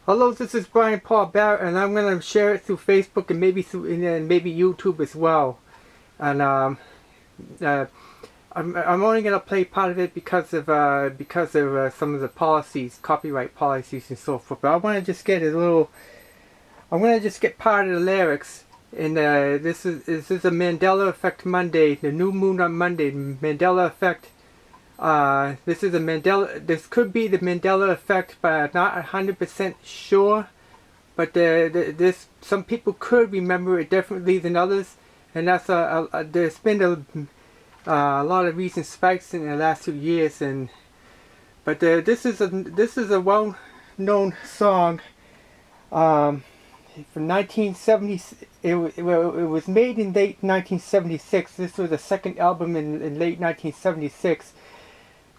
Hello, this is Brian Paul Barrett, and I'm going to share it through Facebook and maybe YouTube as well. And uh, I'm only going to play part of it because of some of the policies, copyright policies, and so forth. But I want to just get a little. I'm going to just get part of the lyrics. And this is a Mandela Effect Monday, the new moon on Monday, Mandela Effect. This is a Mandela. This could be the Mandela effect, but I'm not 100% sure. But this some people could remember it differently than others, and that's there's been a lot of recent spikes in the last few years. But this is a well-known song from 1970. It was made in late 1976. This was the second album in late 1976.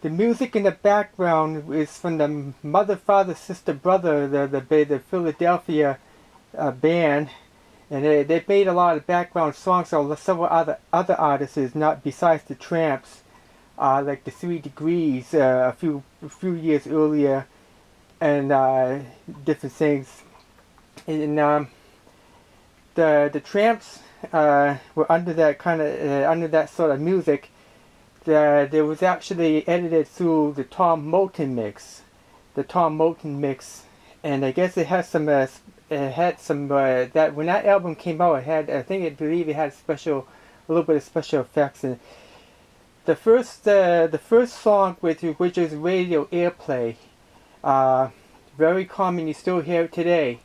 The music in the background is from the Mother, Father, Sister, Brother, the Philadelphia band, and they made a lot of background songs of several other artists, not besides the Tramps, like the 3 Degrees a few years earlier, and different things. And the Tramps were under that sort of music. There was actually edited through the Tom Moulton mix, and I guess it has some. It had some that when that album came out, it had I believe it had a little bit of special effects. And the first song which is radio airplay, very common. You still hear it today.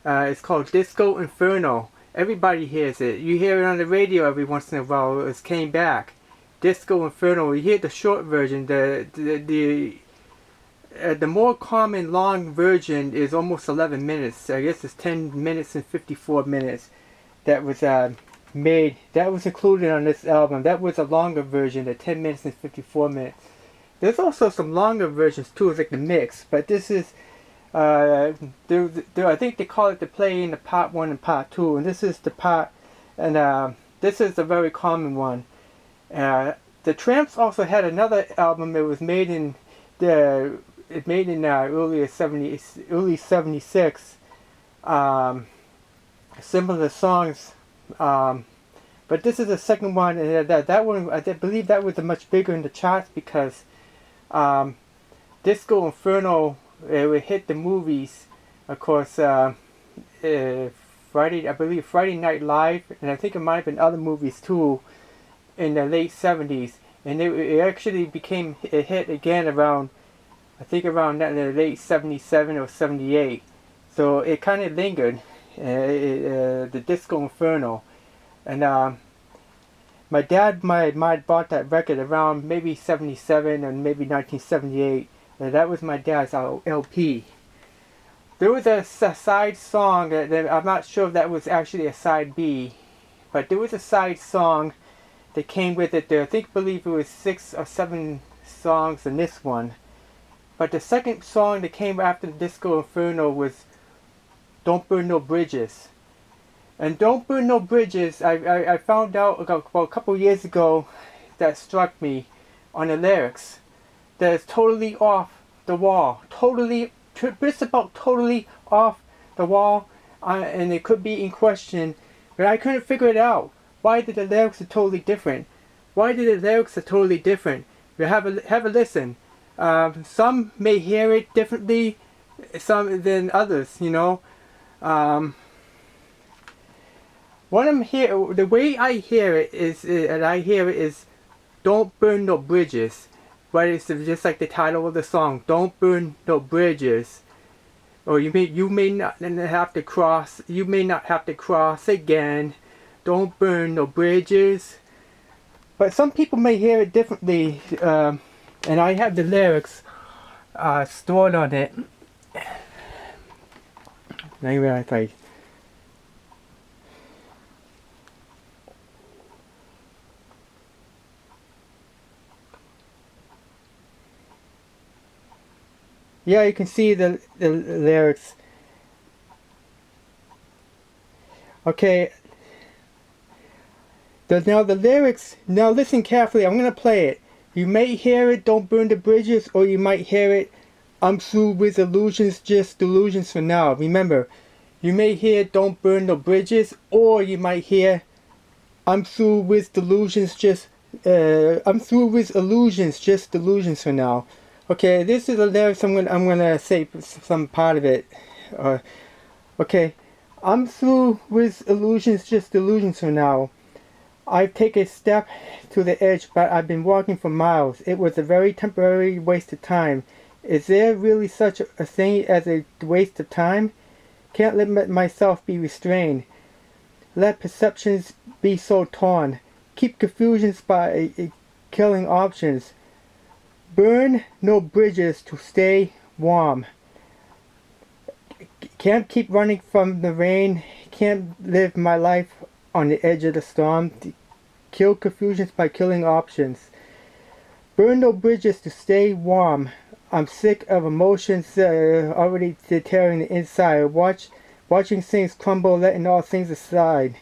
It's called Disco Inferno. Everybody hears it. You hear it on the radio every once in a while. It came back. Disco Inferno. You hear the short version. The more common long version is almost 11 minutes. I guess it's 10 minutes and 54 minutes. That was made. That was included on this album. That was a longer version, the 10 minutes and 54 minutes. There's also some longer versions too, like the mix. But this is I think they call it the play in the part 1 and part 2, and this is the part, and this is a very common one. The Tramps also had another album. It was made in early 76. Similar songs, but this is the second one, and that one I believe that was much bigger in the charts because Disco Inferno it hit the movies, of course. Friday Night Live, and I think it might have been other movies too, in the late 70s, and it actually became a hit again around the late 77 or 78. So it kind of lingered, the Disco Inferno, and my dad might bought that record around maybe 77 and maybe 1978. That was my dad's LP. There was a side song that I'm not sure if that was actually a side B, but there was a side song that came with it. Believe it was 6 or 7 songs in this one. But the second song that came after the Disco Inferno was Don't Burn No Bridges. And Don't Burn No Bridges, I found out about a couple years ago that struck me on the lyrics. That is totally off the wall. Just about totally off the wall. And it could be in question. But I couldn't figure it out. Why did the lyrics are totally different? Have a listen. Some may hear it differently than others, you know. The way I hear it is Don't Burn No Bridges. But it's just like the title of the song, Don't Burn No Bridges. Or you may not have to cross again. Don't burn no bridges. But some people may hear it differently, and I have the lyrics stored on it. Maybe I think. Yeah, you can see the lyrics. Okay. Now the lyrics. Now listen carefully. I'm gonna play it. You may hear it, don't burn the bridges, or you might hear it, I'm through with illusions, just delusions for now. Remember, you may hear don't burn no bridges, or you might hear I'm through with delusions, just I'm through with illusions, just delusions for now. Okay, this is the lyrics I'm gonna say some part of it. Okay, I'm through with illusions, just delusions for now. I've taken a step to the edge, but I've been walking for miles. It was a very temporary waste of time. Is there really such a thing as a waste of time? Can't let myself be restrained. Let perceptions be so torn. Keep confusions by killing options. Burn no bridges to stay warm. Can't keep running from the rain. Can't live my life on the edge of the storm. Kill confusions by killing options. Burn no bridges to stay warm. I'm sick of emotions already tearing the inside. Watching things crumble, letting all things aside.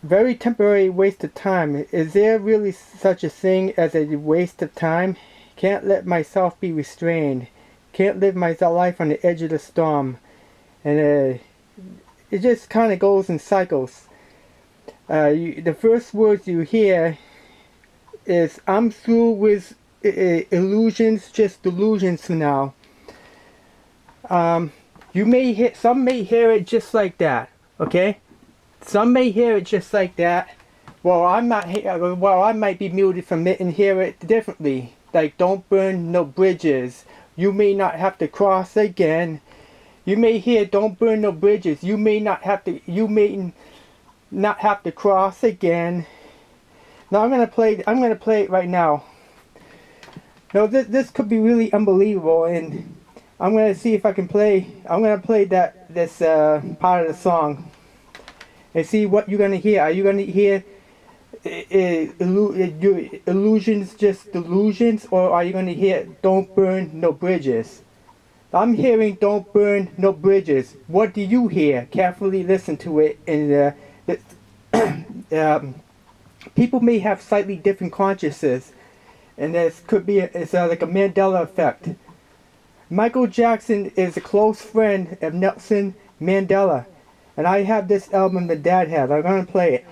Very temporary waste of time. Is there really such a thing as a waste of time? Can't let myself be restrained. Can't live my life on the edge of the storm. And it just kind of goes in cycles. The first words you hear is I'm through with illusions, just delusions for now. You may hear, some may hear it just like that, okay? Some may hear it just like that. Well, I might be muted from it and hear it differently. Like, don't burn no bridges. You may not have to cross again. You may hear don't burn no bridges. You may not have to cross again. Now I'm gonna play it right now. Now this could be really unbelievable, and I'm gonna see if I can play. I'm gonna play this part of the song and see what you're gonna hear. Are you gonna hear illusions, just delusions, or are you gonna hear don't burn no bridges? I'm hearing don't burn no bridges. What do you hear? Carefully listen to it, and people may have slightly different consciousness, and this could be it's like a Mandela effect. Michael Jackson is a close friend of Nelson Mandela, and I have this album that Dad has. I'm gonna play it.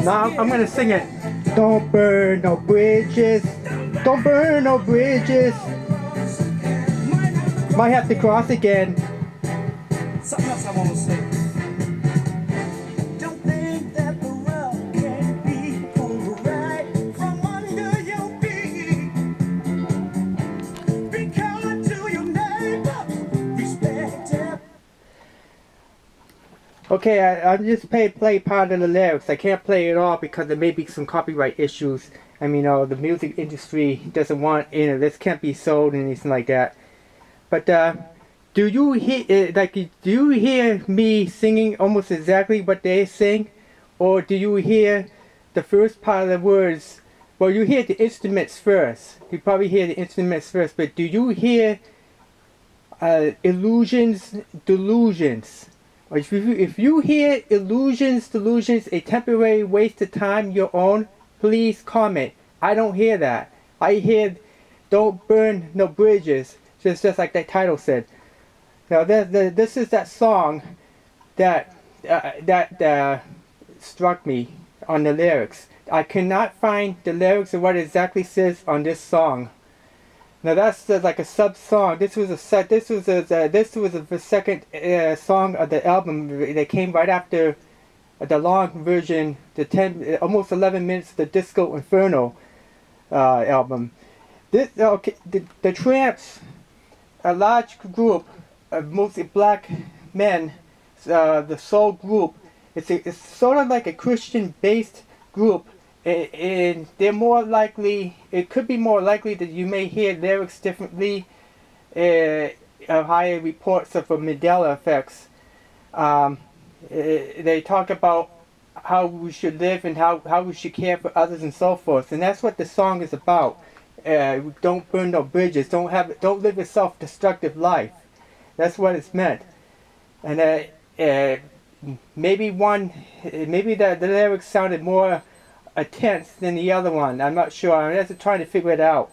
Now I'm gonna sing it. Don't burn no bridges. Don't burn no bridges. Might have to cross again. Something else I want to say. Don't think that the world can be pulled right from under your feet. Be kind to your neighbor. Respect him. Okay, I just play part of the lyrics. I can't play it all because there may be some copyright issues. I mean, the music industry doesn't want, this can't be sold and anything like that. But do you hear me singing almost exactly what they sing, or do you hear the first part of the words? Well, you hear the instruments first. You probably hear the instruments first, but do you hear illusions, delusions? If you hear illusions, delusions, a temporary waste of time your own, please comment. I don't hear that. I hear don't burn no bridges, just like that title said. Now this is that song that struck me on the lyrics. I cannot find the lyrics of what it exactly says on this song. Now that's like a sub song. This was the second song of the album that came right after the long version, the almost 11 minutes of the Disco Inferno album. The Trammps, a large group of mostly black men, the soul group. It's sort of like a Christian-based group. And they're more likely, it could be more likely that you may hear lyrics differently, higher reports of Mandela effects. They talk about how we should live and how we should care for others and so forth. And that's what the song is about. Don't burn no bridges. Don't live a self-destructive life. That's what it's meant. And maybe the lyrics sounded more tense than the other one. I'm not sure. I'm just trying to figure it out.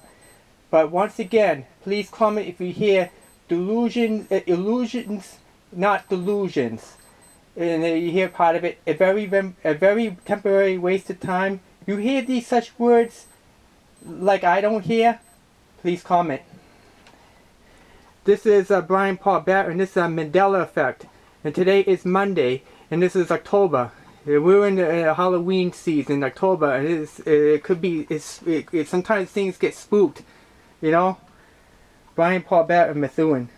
But once again, please comment if you hear illusions, not delusions. And you hear part of it. A very temporary waste of time. You hear these such words like I don't hear? Please comment. This is Brian Paul Barrett, and this is Mandela Effect. And today is Monday, and this is October. We're in the Halloween season, October, and it could be. Sometimes things get spooked, you know. Brian Paul Barrett, Methuen.